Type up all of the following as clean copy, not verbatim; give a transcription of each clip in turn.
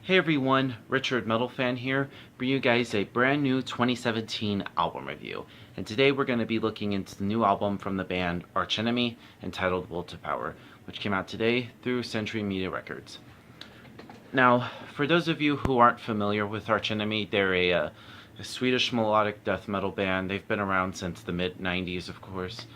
Hey everyone, Richard Metal Fan here, bringing you guys a brand new 2017 album review. And today we're going to be looking into the new album from the band Arch Enemy entitled Will to Power, which came out today through Century Media Records. Now, for those of you who aren't familiar with Arch Enemy, they're a Swedish melodic death metal band. They've been around since the mid-90s, of course.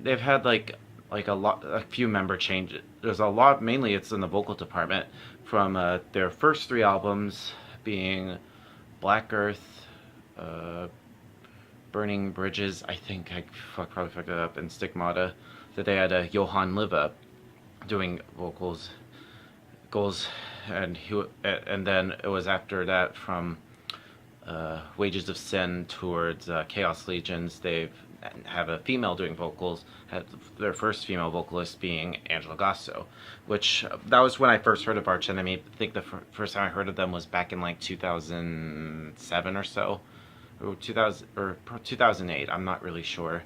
They've had a few member changes. There's a lot, mainly it's in the vocal department, from their first three albums being Black Earth, Burning Bridges, I think I probably fucked it up, and Stigmata, that they had Johan Liva doing vocals, and then it was after that from Wages of Sin towards Chaos Legions. They have a female doing vocals, had their first female vocalist being Angela Gasso, which that was when I first heard of Arch Enemy. I think the first time I heard of them was back in like 2007 or so, or 2008. I'm not really sure.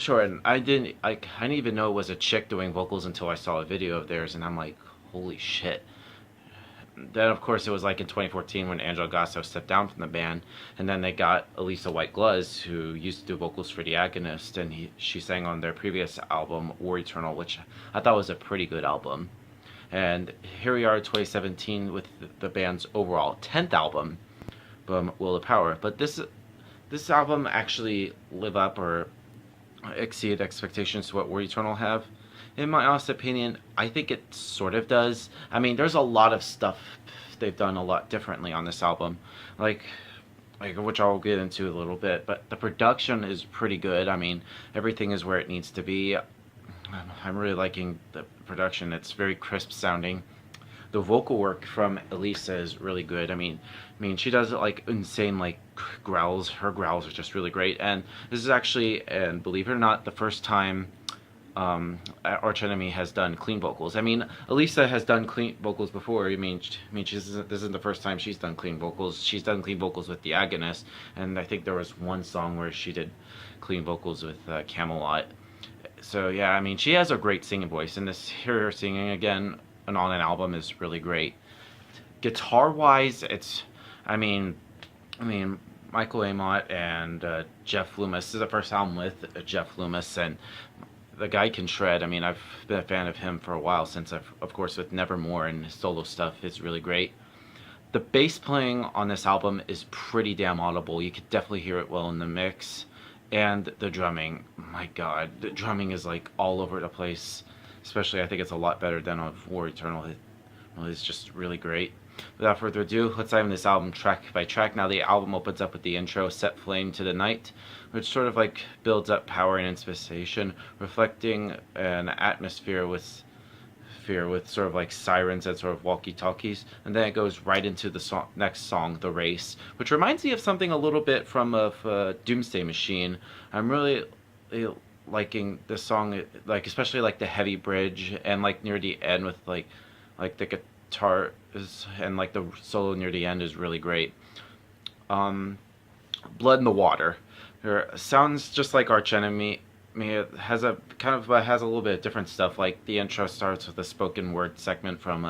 And I didn't even know it was a chick doing vocals until I saw a video of theirs, and I'm like, holy shit. Then, of course, it was like in 2014 when Angela Gasso stepped down from the band, and then they got Elisa White-Gluz, who used to do vocals for The Agonist, and she sang on their previous album, War Eternal, which I thought was a pretty good album. And here we are in 2017 with the band's overall 10th album, Will to Power. But this album actually live up or exceed expectations to what War Eternal have. In my honest opinion, I think it sort of does. I mean, there's a lot of stuff they've done a lot differently on this album, like which I'll get into a little bit. But the production is pretty good. I mean, everything is where it needs to be. I'm really liking the production. It's very crisp sounding. The vocal work from Elisa is really good. I mean, she does like insane growls. Her growls are just really great. And this is actually, and believe it or not, the first time Arch Enemy has done clean vocals. I mean, Elisa has done clean vocals before. This isn't the first time she's done clean vocals. She's done clean vocals with The Agonist, and I think there was one song where she did clean vocals with Camelot. So yeah, I mean, she has a great singing voice, and hear her singing again and on an album is really great. Guitar-wise, I mean, Michael Amott and Jeff Loomis. This is the first album with Jeff Loomis, and the guy can shred. I mean, I've been a fan of him for a while, since of course with Nevermore, and his solo stuff is really great. The bass playing on this album is pretty damn audible. You could definitely hear it well in the mix. And the drumming, my god, the drumming is like all over the place. Especially, I think it's a lot better than on War Eternal. It's just really great. Without further ado, let's dive into this album track by track. Now, the album opens up with the intro, Set Flame to the Night, which sort of like builds up power and anticipation, reflecting an atmosphere with sort of like sirens and sort of walkie-talkies. And then it goes right into the next song, The Race, which reminds me of something a little bit from Doomsday Machine. I'm really liking this song, especially like the heavy bridge, and like near the end with like the guitar and like the solo near the end is really great. Blood in the Water. It sounds just like Arch Enemy. I mean, it has a has a little bit of different stuff. Like the intro starts with a spoken word segment from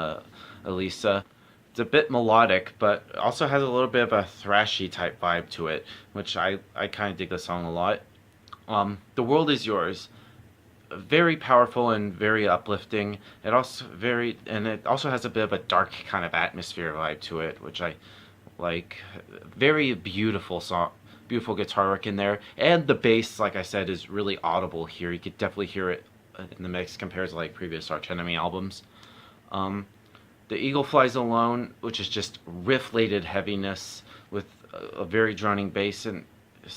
Elisa. It's a bit melodic, but also has a little bit of a thrashy type vibe to it, which I kind of dig the song a lot. The World Is Yours. Very powerful and very uplifting. It also has a bit of a dark kind of atmosphere vibe to it, which I like. Very beautiful song, beautiful guitar work in there, and the bass, like I said, is really audible here. You could definitely hear it in the mix compared to like previous Arch Enemy albums. The Eagle Flies Alone, which is just riff-laden heaviness with a very droning bass and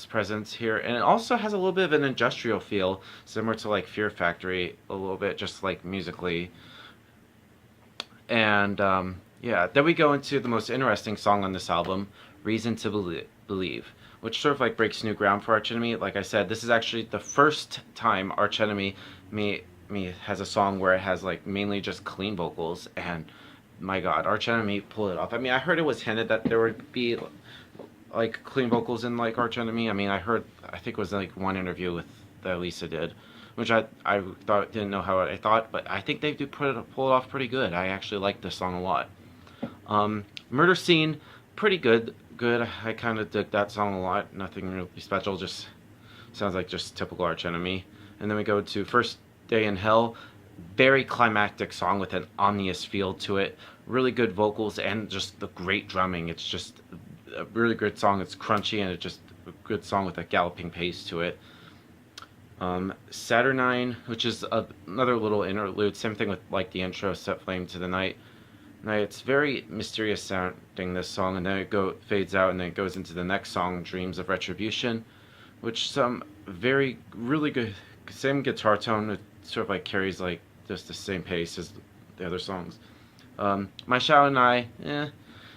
presence here, and it also has a little bit of an industrial feel, similar to like Fear Factory a little bit, just like musically. And yeah, then we go into the most interesting song on this album, Reason to Believe, which sort of like breaks new ground for Arch Enemy. Like I said, this is actually the first time Arch Enemy has a song where it has like mainly just clean vocals, and my god, Arch Enemy pulled it off. I mean, I heard it was hinted that there would be like clean vocals in like Arch Enemy. I mean, I think it was like one interview that Lisa did, which I didn't know how I thought, but I think they do pull it off pretty good. I actually like this song a lot. Murder Scene, pretty good. Good. I kind of dig that song a lot. Nothing really special. Just sounds like just typical Arch Enemy. And then we go to First Day in Hell. Very climactic song with an ominous feel to it. Really good vocals and just the great drumming. It's just a really good song. It's crunchy and it's just a good song with a galloping pace to it. Saturnine, which is another little interlude. Same thing with like the intro, Set Flame to the Night. Now it's very mysterious sounding, this song, and then it fades out and then it goes into the next song, Dreams of Retribution, which some really good, same guitar tone. It sort of like carries like just the same pace as the other songs. My Shadow and I,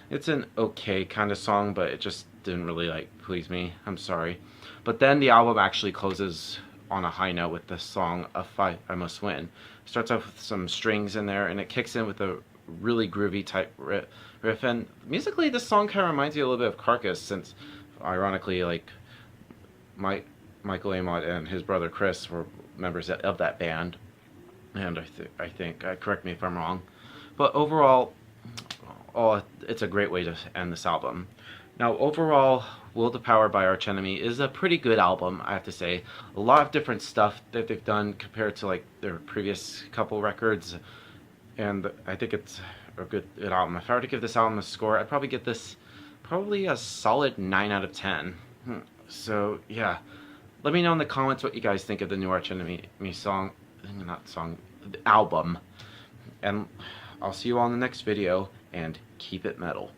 it's an okay kind of song, but it just didn't really like please me. I'm sorry. But then the album actually closes on a high note with the song "A Fight I Must Win." It starts off with some strings in there, and it kicks in with a really groovy type riff. And musically, this song kind of reminds you a little bit of Carcass, since ironically, like Michael Amott and his brother Chris were members of that band. And I think correct me if I'm wrong, but overall, it's a great way to end this album. Now, overall, Will to Power by Arch Enemy is a pretty good album, I have to say. A lot of different stuff that they've done compared to like their previous couple records, and I think it's a good album. If I were to give this album a score, I'd probably give this a solid 9 out of 10. So yeah, let me know in the comments what you guys think of the new Arch Enemy album, and I'll see you all in the next video, and keep it metal.